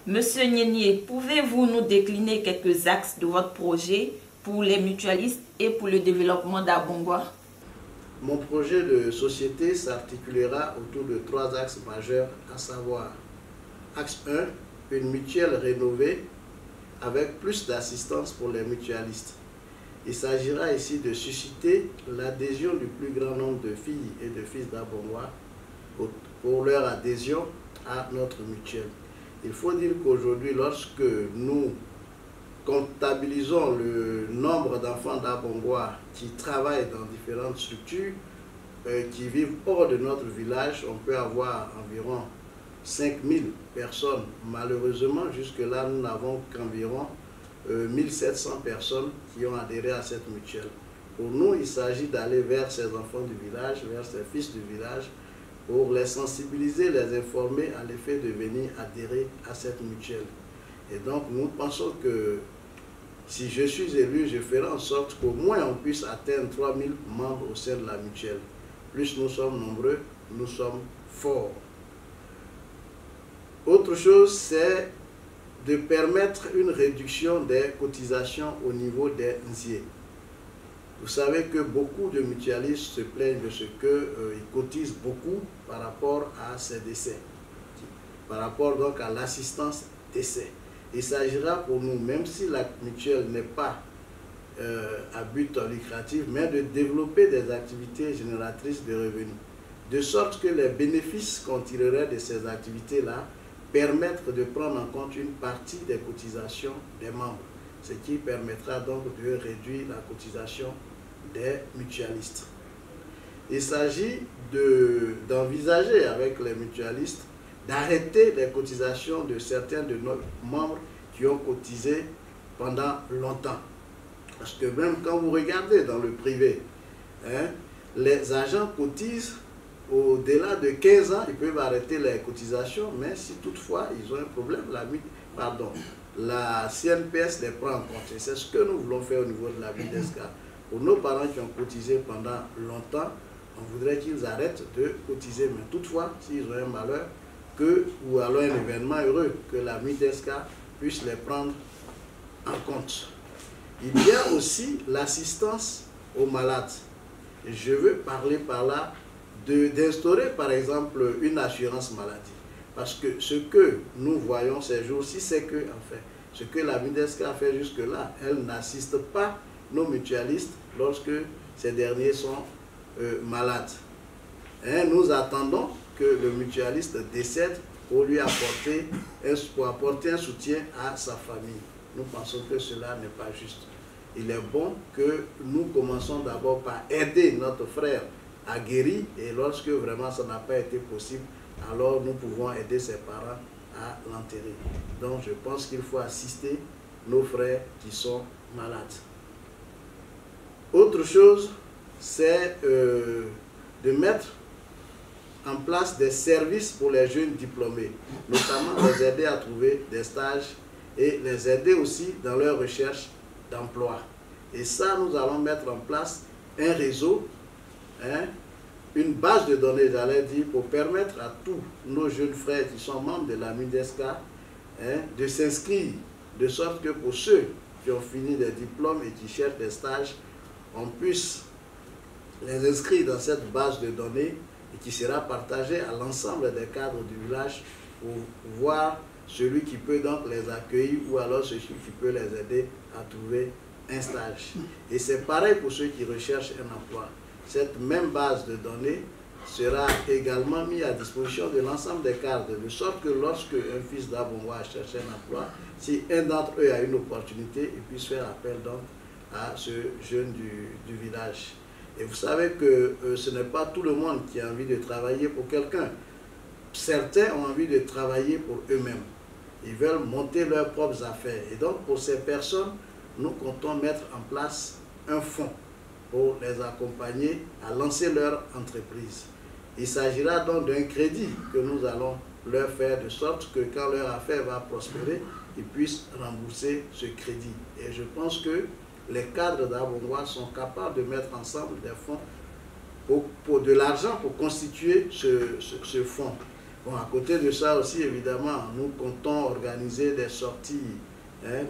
Monsieur Nienier, pouvez-vous nous décliner quelques axes de votre projet pour les mutualistes et pour le développement d'Abongwa? Mon projet de société s'articulera autour de 3 axes majeurs, à savoir axe 1, une mutuelle rénovée avec plus d'assistance pour les mutualistes. Il s'agira ici de susciter l'adhésion du plus grand nombre de filles et de fils d'Abongwa pour leur adhésion à notre mutuelle. Il faut dire qu'aujourd'hui, lorsque nous comptabilisons le nombre d'enfants d'Abongwa qui travaillent dans différentes structures, qui vivent hors de notre village, on peut avoir environ 5000 personnes. Malheureusement, jusque-là, nous n'avons qu'environ 1700 personnes qui ont adhéré à cette mutuelle. Pour nous, il s'agit d'aller vers ces enfants du village, vers ces fils du village, pour les sensibiliser, les informer à l'effet de venir adhérer à cette mutuelle. Et donc, nous pensons que si je suis élu, je ferai en sorte qu'au moins on puisse atteindre 3000 membres au sein de la mutuelle. Plus nous sommes nombreux, nous sommes forts. Autre chose, c'est de permettre une réduction des cotisations au niveau des NZIE. Vous savez que beaucoup de mutualistes se plaignent de ce qu'ils cotisent beaucoup par rapport à ces décès, par rapport donc à l'assistance décès. Il s'agira pour nous, même si la mutuelle n'est pas à but lucratif, mais de développer des activités génératrices de revenus, de sorte que les bénéfices qu'on tirerait de ces activités-là permettent de prendre en compte une partie des cotisations des membres, ce qui permettra donc de réduire la cotisation des mutualistes. Il s'agit d'envisager avec les mutualistes d'arrêter les cotisations de certains de nos membres qui ont cotisé pendant longtemps. Parce que même quand vous regardez dans le privé, les agents cotisent au-delà de 15 ans, ils peuvent arrêter les cotisations, mais si toutefois ils ont un problème, la CNPS les prend en compte. Et c'est ce que nous voulons faire au niveau de la MIDESCA. Pour nos parents qui ont cotisé pendant longtemps, on voudrait qu'ils arrêtent de cotiser. Mais toutefois, s'ils ont un malheur, ou alors un événement heureux, que la MIDESCA puisse les prendre en compte. Il y a aussi l'assistance aux malades. Et je veux parler par là d'instaurer par exemple une assurance maladie. Parce que ce que nous voyons ces jours-ci, c'est que, enfin, ce que la MIDESCA a fait jusque-là, elle n'assiste pas nos mutualistes lorsque ces derniers sont malades. Nous attendons que le mutualiste décède pour lui apporter un soutien à sa famille. Nous pensons que cela n'est pas juste. Il est bon que nous commençons d'abord par aider notre frère à guérir, et lorsque vraiment ça n'a pas été possible, alors nous pouvons aider ses parents à l'enterrer. Donc je pense qu'il faut assister nos frères qui sont malades. Autre chose, c'est de mettre en place des services pour les jeunes diplômés, notamment les aider à trouver des stages et les aider aussi dans leur recherche d'emploi. Et ça, nous allons mettre en place un réseau, une base de données, j'allais dire, pour permettre à tous nos jeunes frères qui sont membres de la MIDESCA de s'inscrire, de sorte que pour ceux qui ont fini des diplômes et qui cherchent des stages, on puisse les inscrire dans cette base de données et qui sera partagée à l'ensemble des cadres du village pour voir celui qui peut donc les accueillir ou alors celui qui peut les aider à trouver un stage. Et c'est pareil pour ceux qui recherchent un emploi. Cette même base de données sera également mise à disposition de l'ensemble des cadres, de sorte que lorsque un fils d'Abongwa cherche un emploi, si un d'entre eux a une opportunité, il puisse faire appel donc à ce jeune du village. Et vous savez que ce n'est pas tout le monde qui a envie de travailler pour quelqu'un. Certains ont envie de travailler pour eux-mêmes. Ils veulent monter leurs propres affaires. Et donc, pour ces personnes, nous comptons mettre en place un fonds pour les accompagner à lancer leur entreprise. Il s'agira donc d'un crédit que nous allons leur faire de sorte que quand leur affaire va prospérer, ils puissent rembourser ce crédit. Et je pense que les cadres d'Abongwa sont capables de mettre ensemble des fonds, de l'argent pour constituer ce fonds. Bon, à côté de ça aussi, évidemment, nous comptons organiser des sorties,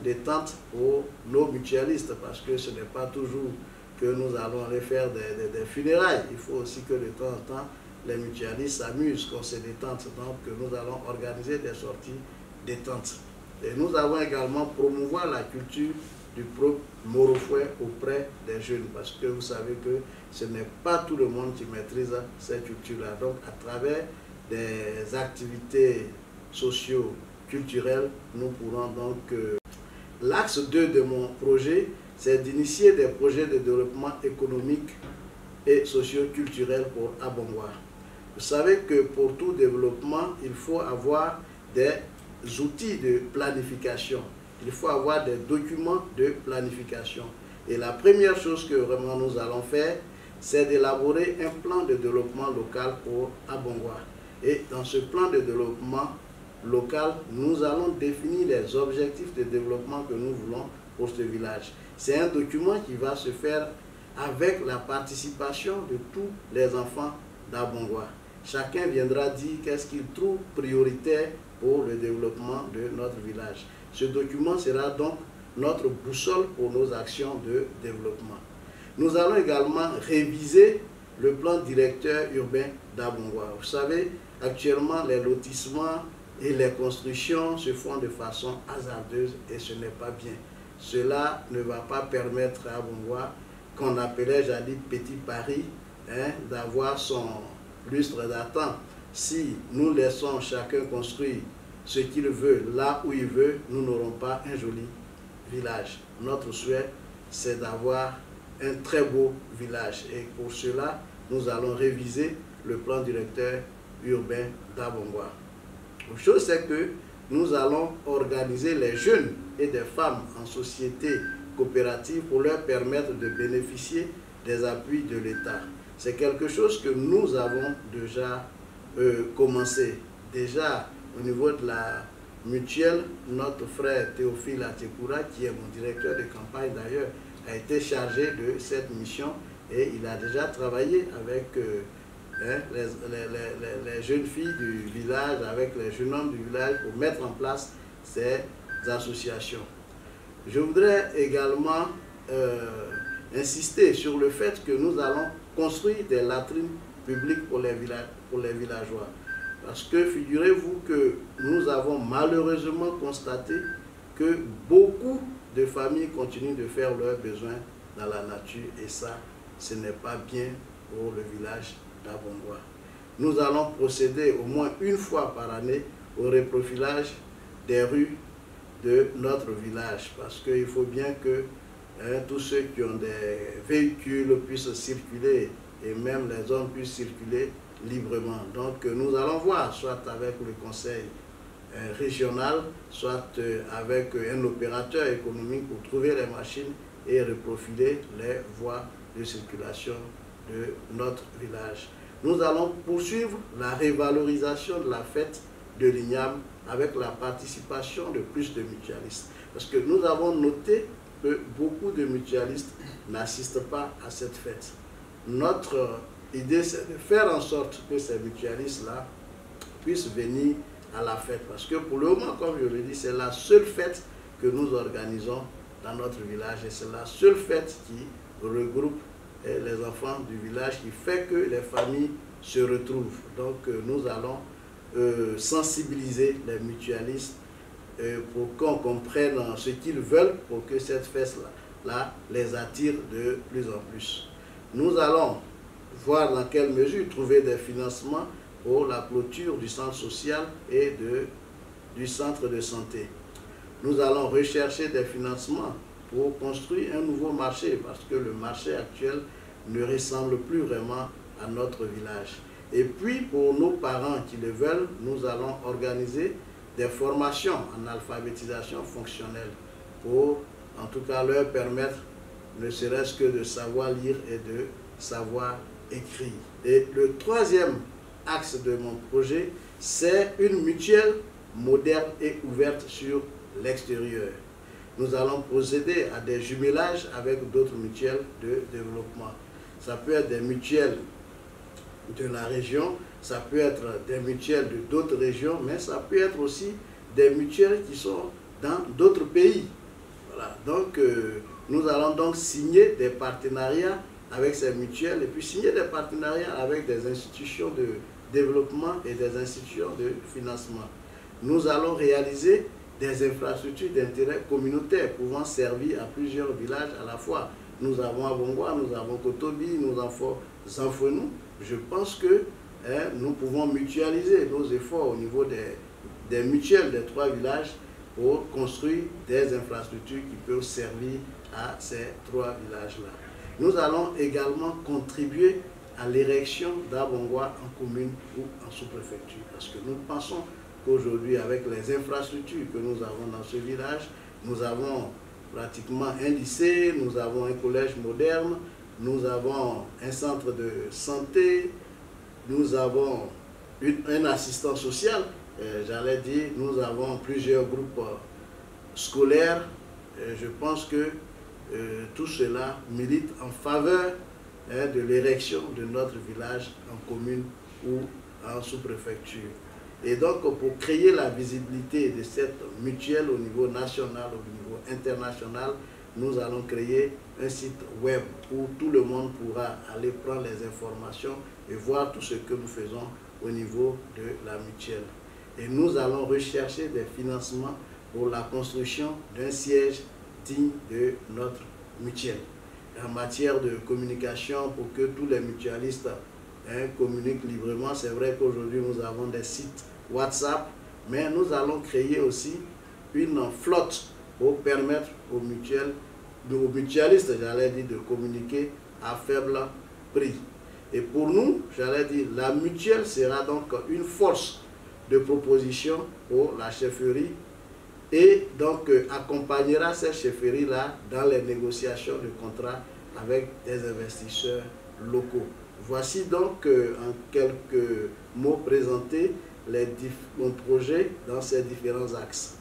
des tentes pour nos mutualistes, parce que ce n'est pas toujours que nous allons aller faire des funérailles. Il faut aussi que de temps en temps, les mutualistes s'amusent quand c'est des tentes. Donc, nous allons organiser des sorties détente. Et nous avons également promouvoir la culture du propre Morofoué auprès des jeunes, parce que vous savez que ce n'est pas tout le monde qui maîtrise cette culture-là. Donc, à travers des activités socio-culturelles, nous pourrons donc... L'axe 2 de mon projet, c'est d'initier des projets de développement économique et socio-culturel pour Abongwa. Vous savez que pour tout développement, il faut avoir des outils de planification. Il faut avoir des documents de planification. Et la première chose que vraiment nous allons faire, c'est d'élaborer un plan de développement local pour Abongwa. Et dans ce plan de développement local, nous allons définir les objectifs de développement que nous voulons pour ce village. C'est un document qui va se faire avec la participation de tous les enfants d'Abongwa. Chacun viendra dire qu'est-ce qu'il trouve prioritaire pour le développement de notre village. Ce document sera donc notre boussole pour nos actions de développement. Nous allons également réviser le plan directeur urbain d'Abongwa. Vous savez, actuellement, les lotissements et les constructions se font de façon hasardeuse et ce n'est pas bien. Cela ne va pas permettre à Abongwa, qu'on appelait jadis Petit Paris, d'avoir son lustre d'attente. Si nous laissons chacun construire ce qu'il veut, là où il veut, nous n'aurons pas un joli village. Notre souhait, c'est d'avoir un très beau village. Et pour cela, nous allons réviser le plan directeur urbain d'Abongwa. Autre chose, c'est que nous allons organiser les jeunes et des femmes en société coopérative pour leur permettre de bénéficier des appuis de l'État. C'est quelque chose que nous avons déjà commencé. Déjà, au niveau de la mutuelle, notre frère Théophile Atekoura, qui est mon directeur de campagne d'ailleurs, a été chargé de cette mission et il a déjà travaillé avec les jeunes filles du village, avec les jeunes hommes du village pour mettre en place ces associations. Je voudrais également insister sur le fait que nous allons construire des latrines publiques pour les villageois. Parce que figurez-vous que nous avons malheureusement constaté que beaucoup de familles continuent de faire leurs besoins dans la nature et ça, ce n'est pas bien pour le village d'Abongwa. Nous allons procéder au moins une fois par année au reprofilage des rues de notre village parce qu'il faut bien que tous ceux qui ont des véhicules puissent circuler et même les hommes puissent circuler librement. Donc nous allons voir, soit avec le conseil régional, soit avec un opérateur économique pour trouver les machines et reprofiler les voies de circulation de notre village. Nous allons poursuivre la révalorisation de la fête de l'Igname avec la participation de plus de mutualistes. Parce que nous avons noté que beaucoup de mutualistes n'assistent pas à cette fête. Notre idée, c'est de faire en sorte que ces mutualistes-là puissent venir à la fête. Parce que pour le moment, comme je l'ai dit, c'est la seule fête que nous organisons dans notre village. Et c'est la seule fête qui regroupe les enfants du village, qui fait que les familles se retrouvent. Donc nous allons sensibiliser les mutualistes pour qu'on comprenne ce qu'ils veulent pour que cette fête-là les attire de plus en plus. Nous allons voir dans quelle mesure trouver des financements pour la clôture du centre social et du centre de santé. Nous allons rechercher des financements pour construire un nouveau marché parce que le marché actuel ne ressemble plus vraiment à notre village. Et puis pour nos parents qui le veulent, nous allons organiser des formations en alphabétisation fonctionnelle pour en tout cas leur permettre ne serait-ce que de savoir lire et de savoir écrire. Et le troisième axe de mon projet, c'est une mutuelle moderne et ouverte sur l'extérieur. Nous allons procéder à des jumelages avec d'autres mutuelles de développement. Ça peut être des mutuelles de la région, ça peut être des mutuelles de d'autres régions, mais ça peut être aussi des mutuelles qui sont dans d'autres pays. Voilà. Donc, nous allons donc signer des partenariats avec ces mutuelles et puis signer des partenariats avec des institutions de développement et des institutions de financement. Nous allons réaliser des infrastructures d'intérêt communautaire pouvant servir à plusieurs villages à la fois. Nous avons Abongwa, nous avons Kotobi, nous avons Zanfouenou. Je pense que nous pouvons mutualiser nos efforts au niveau des mutuelles des 3 villages pour construire des infrastructures qui peuvent servir à ces 3 villages-là. Nous allons également contribuer à l'érection d'Abongwa en commune ou en sous-préfecture. Parce que nous pensons qu'aujourd'hui, avec les infrastructures que nous avons dans ce village, nous avons pratiquement un lycée, nous avons un collège moderne, nous avons un centre de santé, nous avons un assistant social, j'allais dire, nous avons plusieurs groupes scolaires. Je pense que tout cela milite en faveur de l'érection de notre village en commune ou en sous-préfecture. Et donc, pour créer la visibilité de cette mutuelle au niveau national, au niveau international, nous allons créer un site web où tout le monde pourra aller prendre les informations et voir tout ce que nous faisons au niveau de la mutuelle. Et nous allons rechercher des financements pour la construction d'un siège digne de notre mutuelle. En matière de communication, pour que tous les mutualistes communiquent librement, c'est vrai qu'aujourd'hui nous avons des sites WhatsApp, mais nous allons créer aussi une flotte pour permettre aux mutualistes, j'allais dire, de communiquer à faible prix. Et pour nous, j'allais dire, la mutuelle sera donc une force de proposition pour la chefferie et donc accompagnera cette chefferie-là dans les négociations de contrats avec des investisseurs locaux. Voici donc en quelques mots présentés les différents projets dans ces différents axes.